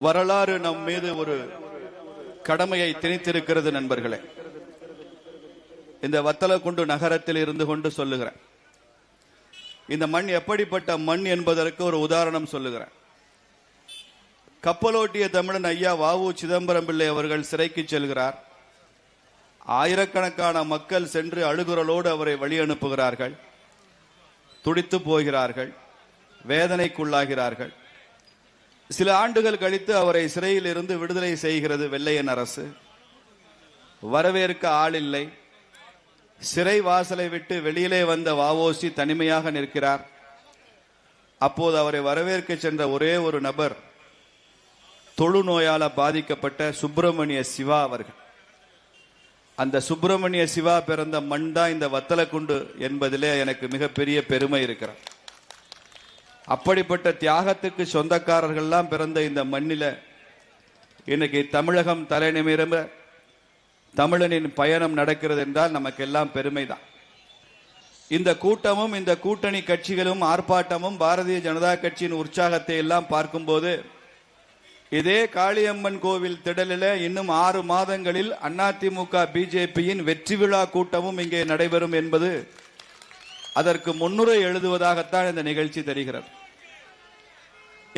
வரலாறு நம் மீது ஒரு கடமையை திணித்திருக்கிறது நண்பர்களே. இந்த வத்தலக்குண்டு நகரத்தில் இருந்து கொண்டு சொல்லுகிறேன். இந்த மண் எப்படிப்பட்ட மண் என்பதற்கு ஒரு உதாரணம் சொல்லுகிறேன். கப்பலோட்டிய தமிழன் ஐயா வ.உ. சிதம்பரம் பிள்ளை அவர்கள் சிறைக்கு செல்கிறார். ஆயிரக்கணக்கான மக்கள் சென்று அழுகுரலோடு அவரை வழி அனுப்புகிறார்கள். துடித்து போகிறார்கள், வேதனைக்குள்ளாகிறார்கள். சில ஆண்டுகள் கழித்து அவரை சிறையில் இருந்து விடுதலை செய்கிறது வெள்ளையன் அரசு. வரவேற்க ஆள் இல்லை. சிறை வாசலை விட்டு வெளியிலே வந்த வ.உ.சி தனிமையாக நிற்கிறார். அப்போது அவரை வரவேற்க சென்ற ஒரே ஒரு நபர் தொழுநோயால பாதிக்கப்பட்ட சுப்பிரமணிய சிவா அவர்கள். அந்த சுப்பிரமணிய சிவா பிறந்த மண் தான் இந்த வத்தலக்குண்டு என்பதிலே எனக்கு மிகப்பெரிய பெருமை இருக்கிறது. அப்படிப்பட்ட தியாகத்துக்கு சொந்தக்காரர்கள்லாம் பிறந்த இந்த மண்ணில இன்னைக்கு தமிழகம் தலை நிமிர தமிழனின் பயணம் நடக்கிறது என்றால் நமக்கெல்லாம் பெருமைதான். இந்த கூட்டமும் இந்த கூட்டணி கட்சிகளும் ஆர்ப்பாட்டமும் பாரதிய ஜனதா கட்சியின் உற்சாகத்தை எல்லாம் பார்க்கும்போது இதே காளியம்மன் கோவில் திடலில் இன்னும் 6 மாதங்களில் அதிமுக பிஜேபியின் வெற்றி விழா கூட்டமும் இங்கே நடைபெறும் என்பது அதற்கு முன்னுரை எழுதுவதாகத்தான் இந்த நிகழ்ச்சி தெரிகிறது.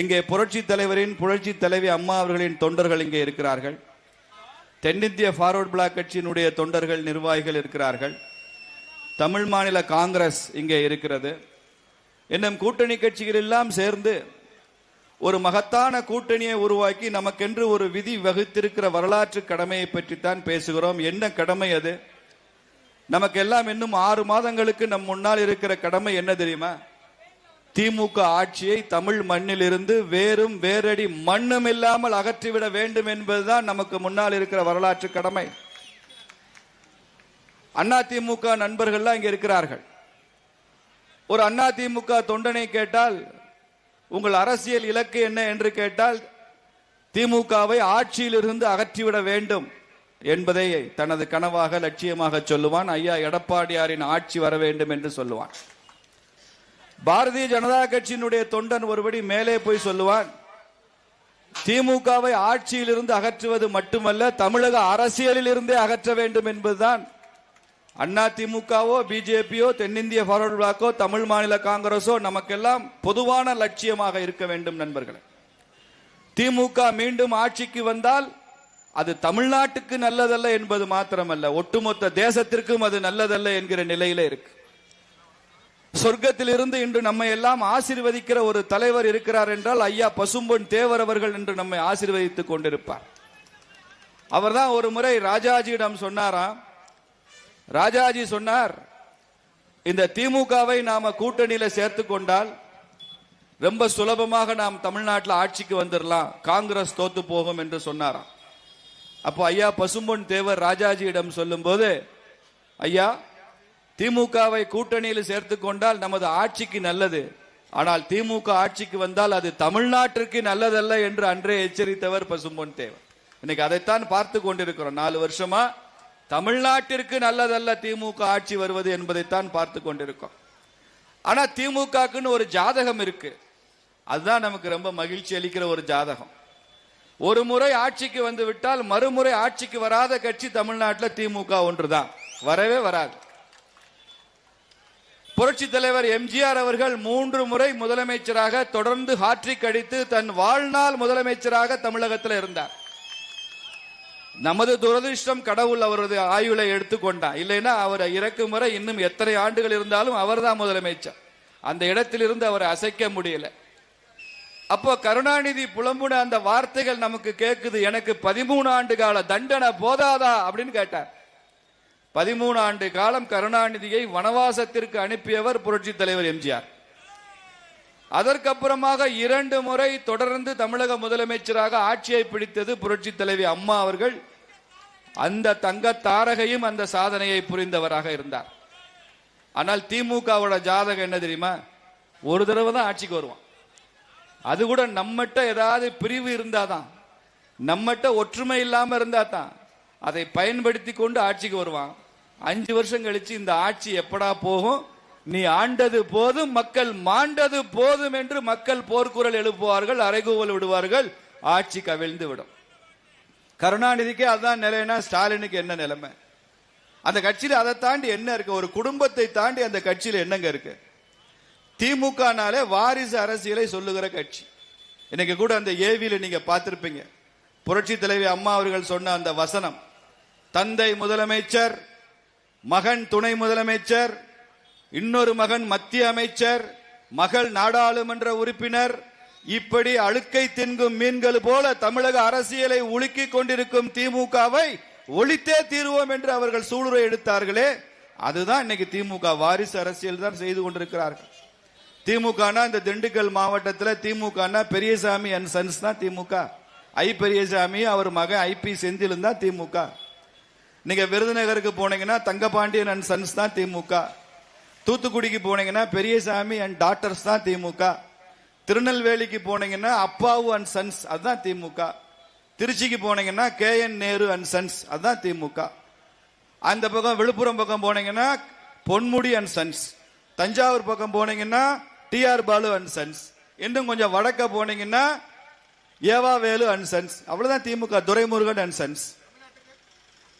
இங்கே புரட்சி தலைவரின் புரட்சி தலைவி அம்மா அவர்களின் தொண்டர்கள் இங்கே இருக்கிறார்கள். தென்னிந்திய ஃபார்வர்ட் பிளாக் கட்சியினுடைய தொண்டர்கள் நிர்வாகிகள் இருக்கிறார்கள். தமிழ் மாநில காங்கிரஸ் இங்கே இருக்கிறது. இன்னும் கூட்டணி கட்சிகள் எல்லாம் சேர்ந்து ஒரு மகத்தான கூட்டணியை உருவாக்கி நமக்கென்று ஒரு விதி வகுத்திருக்கிற வரலாற்று கடமையை பற்றித்தான் பேசுகிறோம். என்ன கடமை அது? நமக்கெல்லாம் இன்னும் 6 மாதங்களுக்கு நம் முன்னால் இருக்கிற கடமை என்ன தெரியுமா? திமுக ஆட்சியை தமிழ் மண்ணில் இருந்து வேறும் வேரடி மண்ணும் இல்லாமல் அகற்றிவிட வேண்டும் என்பதுதான் நமக்கு முன்னால் இருக்கிற வரலாற்று கடமை. அதிமுக நண்பர்கள்லாம் இங்க இருக்கிறார்கள். ஒரு அதிமுக தொண்டனை கேட்டால் உங்கள் அரசியல் இலக்கு என்ன என்று கேட்டால் திமுகவை ஆட்சியிலிருந்து அகற்றிவிட வேண்டும் என்பதை தனது கனவாக லட்சியமாக சொல்லுவான். ஐயா எடப்பாடியாரின் ஆட்சி வர வேண்டும் என்று சொல்லுவான். பாரதிய ஜனதா கட்சியினுடைய தொண்டன் ஒருபடி மேலே போய் சொல்லுவான், திமுகவை ஆட்சியிலிருந்து அகற்றுவது மட்டுமல்ல தமிழக அரசியலில் இருந்தே அகற்ற வேண்டும் என்பதுதான் அதிமுகவோ பிஜேபியோ தென்னிந்திய ஃபார்வர்ட் பிளாக்கோ தமிழ் மாநில காங்கிரஸோ நமக்கெல்லாம் பொதுவான லட்சியமாக இருக்க வேண்டும் நண்பர்களே. திமுக மீண்டும் ஆட்சிக்கு வந்தால் அது தமிழ்நாட்டுக்கு நல்லதல்ல என்பது மாத்திரமல்ல, ஒட்டுமொத்த தேசத்திற்கும் அது நல்லதல்ல என்கிற நிலையில இருக்கு. சொர்க்கத்தில் இருந்து இன்று நம்மை எல்லாம் ஆசீர்வதிக்கிற ஒரு தலைவர் இருக்கிறார் என்றால் ஐயா பசும்பொன் தேவர் அவர்கள் என்று நம்மை ஆசீர்வதித்துக் கொண்டிருப்பார். அவர்தான் ஒரு முறை ராஜாஜியிடம் சொன்னாராம். ராஜாஜி சொன்னார், இந்த திமுகவை நாம கூட்டணியில சேர்த்து கொண்டால் ரொம்ப சுலபமாக நாம் தமிழ்நாட்டில் ஆட்சிக்கு வந்துடலாம், காங்கிரஸ் தோத்து போகும் என்று சொன்னாராம். அப்போ ஐயா பசும்பொன் தேவர் ராஜாஜியிடம் சொல்லும் போது, ஐயா திமுகவை கூட்டணியில் சேர்த்து கொண்டால் நமது ஆட்சிக்கு நல்லது, ஆனால் திமுக ஆட்சிக்கு வந்தால் அது தமிழ்நாட்டிற்கு நல்லதல்ல என்று அன்றே எச்சரித்தவர் பசும்பொன் தேவர். இன்னைக்கு அதைத்தான் பார்த்து கொண்டிருக்கிறோம். 4 வருஷமா தமிழ்நாட்டிற்கு நல்லதல்ல திமுக ஆட்சி வருவது என்பதைத்தான் பார்த்து கொண்டிருக்கோம். ஆனா திமுகக்குன்னு ஒரு ஜாதகம் இருக்கு. அதுதான் நமக்கு ரொம்ப மகிழ்ச்சி அளிக்கிற ஒரு ஜாதகம். ஒரு முறை ஆட்சிக்கு வந்து விட்டால் மறுமுறை ஆட்சிக்கு வராத கட்சி தமிழ்நாட்டில் திமுக ஒன்றுதான், வரவே வராது. புரட்சி தலைவர் எம்ஜிஆர் அவர்கள் 3 முறை முதலமைச்சராக தொடர்ந்து ஹாட்ரிக் அடித்து தன் வாழ்நாள் முதலமைச்சராக தமிழகத்தில் இருந்தார். நமது துரதிருஷ்டம் கடவுள் அவரது ஆயுளை எடுத்துக்கொண்டார். இல்லைன்னா அவர் இறக்கும் வரை இன்னும் எத்தனை ஆண்டுகள் இருந்தாலும் அவர்தான் முதலமைச்சர். அந்த இடத்திலிருந்து அவரை அசைக்க முடியல. அப்போ கருணாநிதி புலம்புன அந்த வார்த்தைகள் நமக்கு கேட்குது, எனக்கு 13 ஆண்டு கால தண்டனை போதாதா அப்படின்னு கேட்டார். 13 ஆண்டு காலம் கருணாநிதியை வனவாசத்திற்கு அனுப்பியவர் புரட்சி தலைவர் எம்ஜிஆர். அதற்கப்புறமாக 2 முறை தொடர்ந்து தமிழக முதலமைச்சராக ஆட்சியை பிடித்தது புரட்சி தலைவி அம்மா அவர்கள். அந்த தங்க தாரகையும் அந்த சாதனையை புரிந்தவராக இருந்தார். ஆனால் திமுகவோட ஜாதகம் என்ன தெரியுமா? ஒரு தடவை தான் ஆட்சிக்கு வருவான். அது கூட நம்மகிட்ட ஏதாவது பிரிவு இருந்தாதான், நம்மகிட்ட ஒற்றுமை இல்லாம இருந்தா தான் அதை பயன்படுத்தி கொண்டு ஆட்சிக்கு வருவான். 5 வருஷம் கழிச்சு இந்த ஆட்சி எப்படா போகும், நீ ஆண்டது போதும் மக்கள் மாண்டது போதும் என்று மக்கள் போர்க்குரல் எழுப்புவார்கள், அறைகூவல் விடுவார்கள். ஆட்சி கவிழ்ந்து விடும். கருணாநிதிக்கு அதுதான் நிலைன்னா ஸ்டாலினுக்கு என்ன நிலைமை? அந்த கட்சியில அதை தாண்டி என்ன இருக்கு? ஒரு குடும்பத்தை தாண்டி அந்த கட்சியில என்னங்க இருக்கு? திமுகனாலே வாரிசு அரசியலை சொல்லுகிற கட்சி. இன்னைக்கு கூட அந்த ஏவியில நீங்க பார்த்திருப்பீங்க, புரட்சி தலைவி அம்மா அவர்கள் சொன்ன அந்த வசனம், தந்தை முதலமைச்சர், மகன் துணை முதலமைச்சர், இன்னொரு மகன் மத்திய அமைச்சர், மகள் நாடாளுமன்ற உறுப்பினர், இப்படி அழுக்கை தின்கும் மீன்கள் போல தமிழக அரசியலை உலுக்கிக் கொண்டிருக்கும் திமுகவை ஒழித்தே தீர்வோம் என்று அவர்கள் சூளுரை எடுத்தார்களே, அதுதான் இன்னைக்கு திமுக வாரிசு அரசியல் தான் செய்து கொண்டிருக்கிறார்கள். திமுகனா இந்த திண்டுக்கல் மாவட்டத்தில் திமுகனா பெரியசாமி அண்ட் சன்ஸ் தான் திமுக. ஐ பெரியசாமி அவர் மகன் ஐபி செந்தில் தான் திமுக. நீங்க விருதுநகருக்கு போனீங்கன்னா தங்கபாண்டியன் அண்ட் சன்ஸ் தான் திமுக. தூத்துக்குடிக்கு போனீங்கன்னா பெரியசாமி அண்ட் டாட்டர்ஸ் தான் திமுக. திருநெல்வேலிக்கு போனீங்கன்னா அப்பாவு அண்ட் சன்ஸ் அதுதான் திமுக. திருச்சிக்கு போனீங்கன்னா KN நேரு அண்ட் சன்ஸ் அதுதான் திமுக. அந்த பக்கம் விழுப்புரம் பக்கம் போனீங்கன்னா பொன்முடி அண்ட் சன்ஸ், தஞ்சாவூர் பக்கம் போனீங்கன்னா TR பாலு அண்ட் சன்ஸ், இன்னும் கொஞ்சம் வடக்க போனீங்கன்னா ஏவா வேலு அண்ட் சன்ஸ், அவ்வளவுதான் திமுக. Duraimurugan and sons.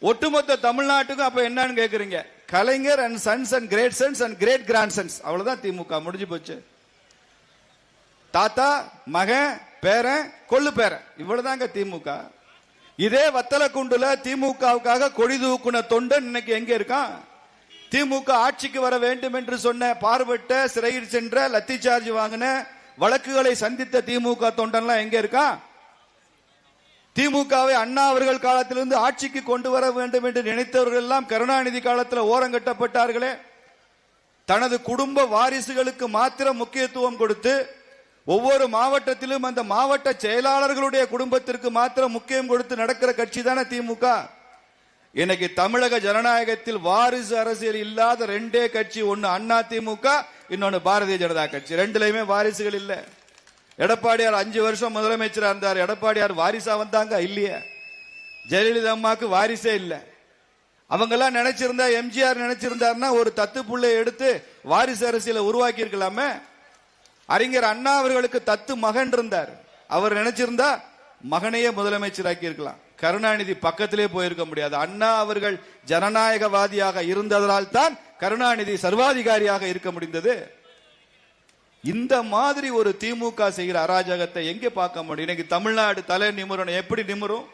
ஒட்டுமொத்த தமிழ்நாட்டுக்கும் அப்ப என்னன்னு கேக்குறீங்க? Kalaignar and sons and great sons and great grand sons, அவ்வளவுதான் திமுக. முடிஞ்சு போச்சு. தாத்தா மகன் பேரன் கொள்ளு பேரன், இவ்வளவுதாங்க திமுக. இதே வத்தலக்குண்டுல திமுகவுக்காக கொடி தூக்குன தொண்டன் இன்னைக்கு எங்க இருக்கான்? திமுக ஆட்சிக்கு வர வேண்டும் என்று சொன்ன, பார்வையிட்ட, சிறையில் சென்ற, லத்தி சார்ஜ் வாங்கின, வழக்குகளை சந்தித்த திமுக தொண்டன்லாம் எங்க இருக்கான்? திமுகவை அண்ணா அவர்கள் காலத்திலிருந்து ஆட்சிக்கு கொண்டு வர வேண்டும் என்று நினைத்தவர்கள் எல்லாம் கருணாநிதி காலத்தில் ஓரங்கட்டப்பட்டார்களே. தனது குடும்ப வாரிசுகளுக்கு மாத்திரம் முக்கியத்துவம் கொடுத்து ஒவ்வொரு மாவட்டத்திலும் அந்த மாவட்ட செயலாளர்களுடைய குடும்பத்திற்கு மாத்திரம் முக்கியம் கொடுத்து நடக்கிற கட்சி தானே திமுக. இன்னைக்கு தமிழக ஜனநாயகத்தில் வாரிசு அரசியல் இல்லாத ரெண்டே கட்சி, ஒன்னு அண்ணா திமுக, இன்னொன்னு பாரதிய ஜனதா கட்சி. ரெண்டுலயுமே வாரிசுகள் இல்ல. எடப்பாடியார் 5 வருஷம் முதலமைச்சரா இருந்தார். எடப்பாடியார் வாரிசா வந்தாங்க? இல்லையே. ஜெயலலிதா அம்மாக்கு வாரிசே இல்ல. அவங்க எல்லாம் நினைச்சிருந்தா, எம்ஜிஆர் நினைச்சிருந்தாருன்னா ஒரு தத்து புள்ளை எடுத்து வாரிசு அரசியலை உருவாக்கி இருக்கலாமே. அறிஞர் அண்ணா அவர்களுக்கு தத்து மகன் இருந்தார். அவர் நினைச்சிருந்தா மகனையே முதலமைச்சராக்கி இருக்கலாம். கருணாநிதி பக்கத்திலே போயிருக்க முடியாது. அண்ணா அவர்கள் ஜனநாயகவாதியாக இருந்ததால் தான் கருணாநிதி சர்வாதிகாரியாக இருக்க முடிந்தது. இந்த மாதிரி ஒரு திமுக செய்கிற அராஜகத்தை எங்கே பார்க்க முடியும்? இன்னைக்கு தமிழ்நாடு தலை நிமிரணும். எப்படி நிமிரும்?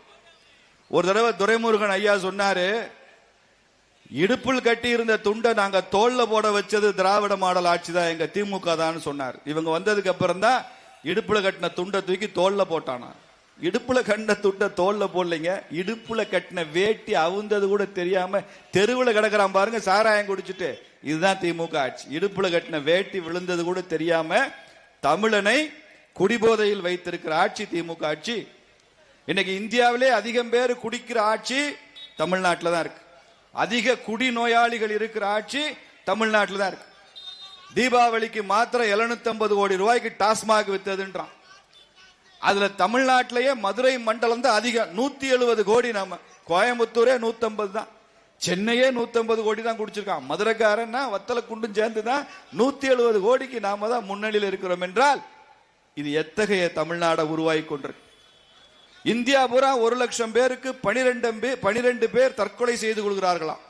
ஒரு தடவை துரைமுருகன் ஐயா சொன்னாரு, இடுப்பில் கட்டி இருந்த துண்டை நாங்க தோல்ல போட வச்சது திராவிட மாடல் ஆட்சி தான், எங்க திமுக தான் சொன்னார். இவங்க வந்ததுக்கு அப்புறம் தான் இடுப்புல கட்டின துண்டை தூக்கி தோல்ல போட்டானா. இடுப்புல கட்டின துண்டை தோல்ல போடலைங்க, இடுப்புல கட்டின வேட்டி அவுந்தது கூட தெரியாம தெருவுல கிடக்குறான் பாருங்க சாராயம் குடிச்சிட்டு. இதுதான் திமுக ஆட்சி. இடுப்புல கட்டின வேட்டி விழுந்தது கூட தெரியாம தமிழனை குடிபோதையில் வைத்திருக்கிற ஆட்சி திமுக ஆட்சி. இன்னைக்கு இந்தியாவிலே அதிகம் பேர் குடிக்கிற ஆட்சி தமிழ்நாட்டில் தான் இருக்கு. அதிக குடி நோயாளிகள் இருக்கிற ஆட்சி தமிழ்நாட்டில் தான் இருக்கு. தீபாவளிக்கு மாத்திரம் 750 கோடி ரூபாய்க்கு டாஸ்மாக் வித்ததுன்றான். அதுல தமிழ்நாட்டிலேயே மதுரை மண்டலம் தான் அதிகம், 170 கோடி. நம்ம கோயம்புத்தூரே 150 தான், சென்னையே 150 கோடி தான் குடிச்சிருக்கான். மதுரைக்காரன்னா வத்தல குண்டும் சேர்ந்து தான் 170 கோடிக்கு நாம தான் முன்னணியில் இருக்கிறோம் என்றால் இது எத்தகைய தமிழ்நாடு உருவாகி கொண்டிருக்கு. இந்தியா பூரா 1 லட்சம் பேருக்கு 12 பேர் தற்கொலை செய்து கொள்கிறார்களாம்.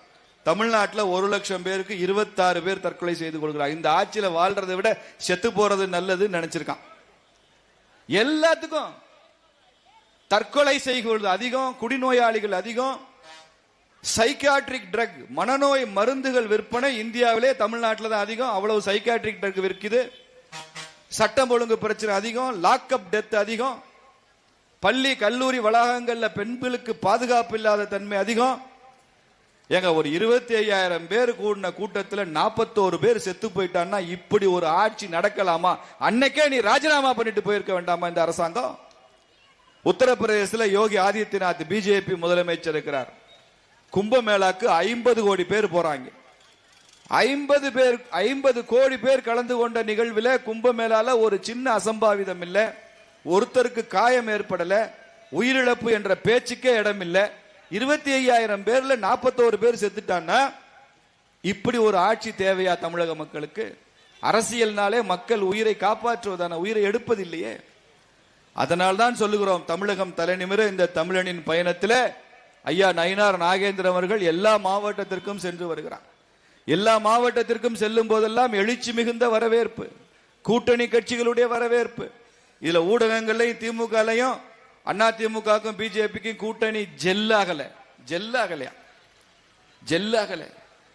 தமிழ்நாட்டில் 1 லட்சம் பேருக்கு 26 பேர் தற்கொலை செய்து கொள்கிறார். இந்த ஆட்சியில வாழ்றதை விட செத்து போறது நல்லதுன்னு நினைச்சிருக்கான். எல்லாத்துக்கும் தற்கொலை செய்வது அதிகம், குடிநோயாளிகள் அதிகம், சைக்காட்ரிக் ட்ரக் மனநோய் மருந்துகள் விற்பனை இந்தியாவிலே தமிழ்நாட்டில் தான் அதிகம். அவ்வளவு சைக்காட்ரிக் ட்ரக் விற்குது. சட்டம் ஒழுங்கு பிரச்சனை அதிகம், லாக்அப் டெத் அதிகம், பள்ளி கல்லூரி வளாகங்கள்ல பெண்களுக்கு பாதுகாப்பு இல்லாத தன்மை அதிகம். ஏங்க ஒரு 25,000 பேர் கூடின கூட்டத்தில் 41 பேர் செத்து போயிட்டான்னா இப்படி ஒரு ஆட்சி நடக்கலாமா? அன்னைக்கே நீ ராஜினாமா பண்ணிட்டு போயிருக்க வேண்டாமா இந்த அரசாங்கம்? உத்தரப்பிரதேசத்தில் யோகி ஆதித்யநாத் பிஜேபி முதலமைச்சர் இருக்கிறார். கும்பமேளாக்கு 50 கோடி பேர் போறாங்க. 50 கோடி பேர் கலந்து கொண்ட நிகழ்வில் கும்பமேளால ஒரு சின்ன அசம்பாவிதம் இல்லை, ஒருத்தருக்கு காயம் ஏற்படல, உயிரிழப்பு என்ற பேச்சுக்கே இடம் இல்லை. 25,000 பேர்ல 41 பேர் செத்துட்டான்னா இப்படி ஒரு ஆட்சி தேவையா தமிழக மக்களுக்கு? அரசியல்னாலே மக்கள் உயிரை காப்பாற்றுவதான, உயிரை எடுப்பதில்லையே. அதனால் தான் சொல்லுகிறோம், தமிழகம் தலைநிமிர இந்த தமிழனின் பயணத்தில் ஐயா நயினார் நாகேந்திரன் அவர்கள் எல்லா மாவட்டத்திற்கும் சென்று வருகிறார். எல்லா மாவட்டத்திற்கும் செல்லும் போதெல்லாம் எழுச்சி மிகுந்த வரவேற்பு, கூட்டணி கட்சிகளுடைய வரவேற்பு. இதுல ஊடகங்களையும் திமுகலையும் அண்ணா திமுகவுக்கும் பிஜேபிக்கும் கூட்டணி ஜெல்லாகல.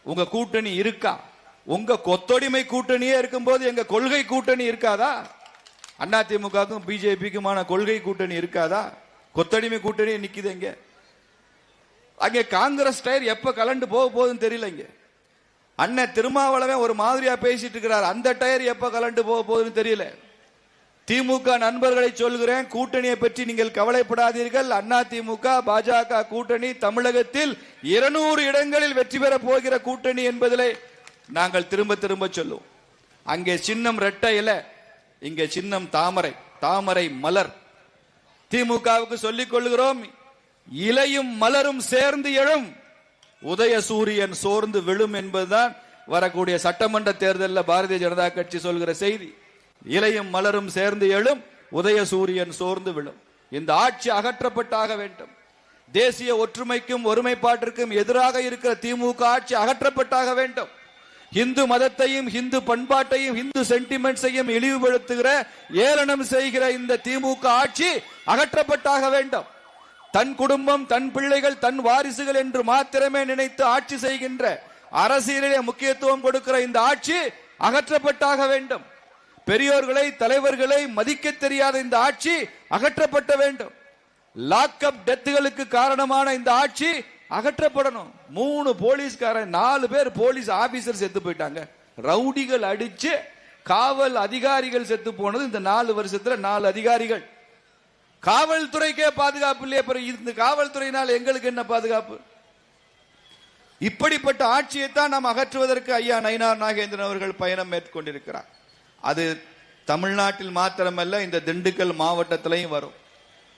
உங்க கூட்டணி இருக்கா? உங்க கொத்தடிமை கூட்டணியே இருக்கும் போது எங்க கொள்கை கூட்டணி இருக்காதா? அண்ணா திமுகவுக்கும் பிஜேபிக்குமான கொள்கை கூட்டணி இருக்காதா? கொத்தடிமை கூட்டணி நிக்குது. எங்க அங்கே காங்கிரஸ் டயர் எப்ப கலண்டு போக போகுதுன்னு தெரியல. இங்க அண்ணன் திருமாவளவன் ஒரு மாதிரியா பேசிட்டு இருக்கிறார், அந்த டயர் எப்ப கலண்டு போக போகுதுன்னு தெரியல. திமுக நண்பர்களை சொல்கிறேன், கூட்டணியை பற்றி நீங்கள் கவலைப்படாதீர்கள். அண்ணா திமுக பாஜக கூட்டணி தமிழகத்தில் 200 இடங்களில் வெற்றி பெற போகிற கூட்டணி என்பதிலே நாங்கள் திரும்ப திரும்ப சொல்லுவோம். அங்கே சின்னம் ரெட்டை இலை, இங்கே சின்னம் தாமரை மலர். திமுகவுக்கு சொல்லிக் கொள்கிறோம், இலையும் மலரும் சேர்ந்து எழும், உதய சூரியன் சோர்ந்து விழும் என்பதுதான் வரக்கூடிய சட்டமன்ற தேர்தலில் பாரதிய ஜனதா கட்சி சொல்கிற செய்தி. இலையும் மலரும் சேர்ந்து எழும், உதய சூரியன் சோர்ந்து விழும். இந்த ஆட்சி அகற்றப்பட்டாக வேண்டும். தேசிய ஒற்றுமைக்கும் ஒருமைப்பாட்டிற்கும் எதிராக இருக்கிற திமுக ஆட்சி அகற்றப்பட்டாக வேண்டும். இந்து மதத்தையும் இந்து பண்பாட்டையும் இந்து சென்டிமெண்ட்ஸையும் இழிவுபடுத்துகிற ஏளனம் செய்கிற இந்த திமுக ஆட்சி அகற்றப்பட்டாக வேண்டும். தன் குடும்பம், தன் பிள்ளைகள், தன் வாரிசுகள் என்று மாத்திரமே நினைத்து ஆட்சி செய்கின்ற, அரசியலிலே முக்கியத்துவம் கொடுக்கிற இந்த ஆட்சி அகற்றப்பட்டாக வேண்டும். பெரியோர்களை, தலைவர்களை மதிக்க தெரியாத இந்த ஆட்சி அகற்றப்பட வேண்டும். லாக்அப் டெத்துகளுக்கு காரணமான இந்த ஆட்சி அகற்றப்படணும். 3 போலீஸ்காரன், 4 பேர் போலீஸ் ஆபீசர் செத்து போயிட்டாங்க. ரவுடிகள் அடிச்சு காவல் அதிகாரிகள் செத்து போனது இந்த 4 வருஷத்துல 4 அதிகாரிகள். காவல்துறைக்கே பாதுகாப்பு இல்லையே, இந்த காவல்துறையினால் எங்களுக்கு என்ன பாதுகாப்பு? இப்படிப்பட்ட ஆட்சியை தான் நாம் அகற்றுவதற்கு ஐயா நயினார் நாகேந்திரன் அவர்கள் பயணம் மேற்கொண்டிருக்கிறார். அது தமிழ்நாட்டில் மாத்திரமல்ல, இந்த திண்டுக்கல் மாவட்டத்திலையும் வரும்.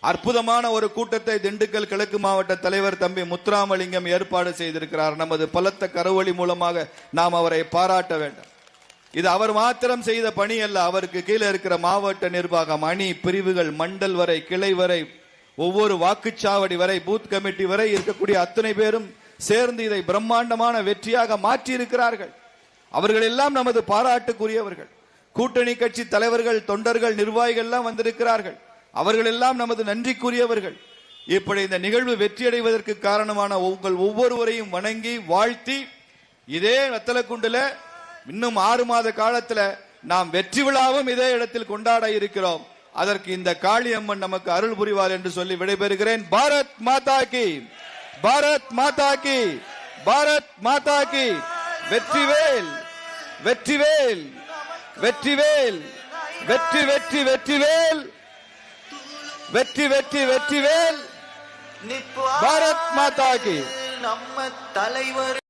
அற்புதமான ஒரு கூட்டத்தை திண்டுக்கல் கிழக்கு மாவட்ட தலைவர் தம்பி முத்துராமலிங்கம் ஏற்பாடு செய்திருக்கிறார். நமது பலத்த கரவொலி மூலமாக நாம் அவரை பாராட்ட வேண்டும். இது அவர் மாத்திரம் செய்த பணி அல்ல. அவருக்கு கீழே இருக்கிற மாவட்ட நிர்வாகம், அணி பிரிவுகள், மண்டல் வரை, கிளை வரை, ஒவ்வொரு வாக்குச்சாவடி வரை, பூத் கமிட்டி வரை இருக்கக்கூடிய அத்தனை பேரும் சேர்ந்து இதை பிரம்மாண்டமான வெற்றியாக மாற்றி இருக்கிறார்கள். அவர்கள் எல்லாம் நமது பாராட்டுக்குரியவர்கள். கூட்டணி கட்சி தலைவர்கள், தொண்டர்கள், நிர்வாகிகள் எல்லாம் வந்திருக்கிறார்கள். அவர்கள் எல்லாம் நமது நன்றிக்குரியவர்கள். இப்படி இந்த நிகழ்வு வெற்றியடைவதற்கு காரணமான உங்கள் ஒவ்வொருவரையும் வணங்கி வாழ்த்தி, இதே வத்தலக்குண்டுல இன்னும் 6 மாத காலத்துல நாம் வெற்றி விழாவும் இதே இடத்தில் கொண்டாட இருக்கிறோம். அதற்கு இந்த காளியம்மன் நமக்கு அருள் புரிவார் என்று சொல்லி விடைபெறுகிறேன். பாரத் மாதா கி, பாரத் மாதா கி, பாரத் மாதா கி. வெற்றிவேல், வெற்றிவேல், வெற்றிவேல், வெற்றி வெற்றி வெற்றிவேல், வெற்றி வெற்றி வெற்றிவேல். பாரத் மாதா கி. நம்ம தலைவர்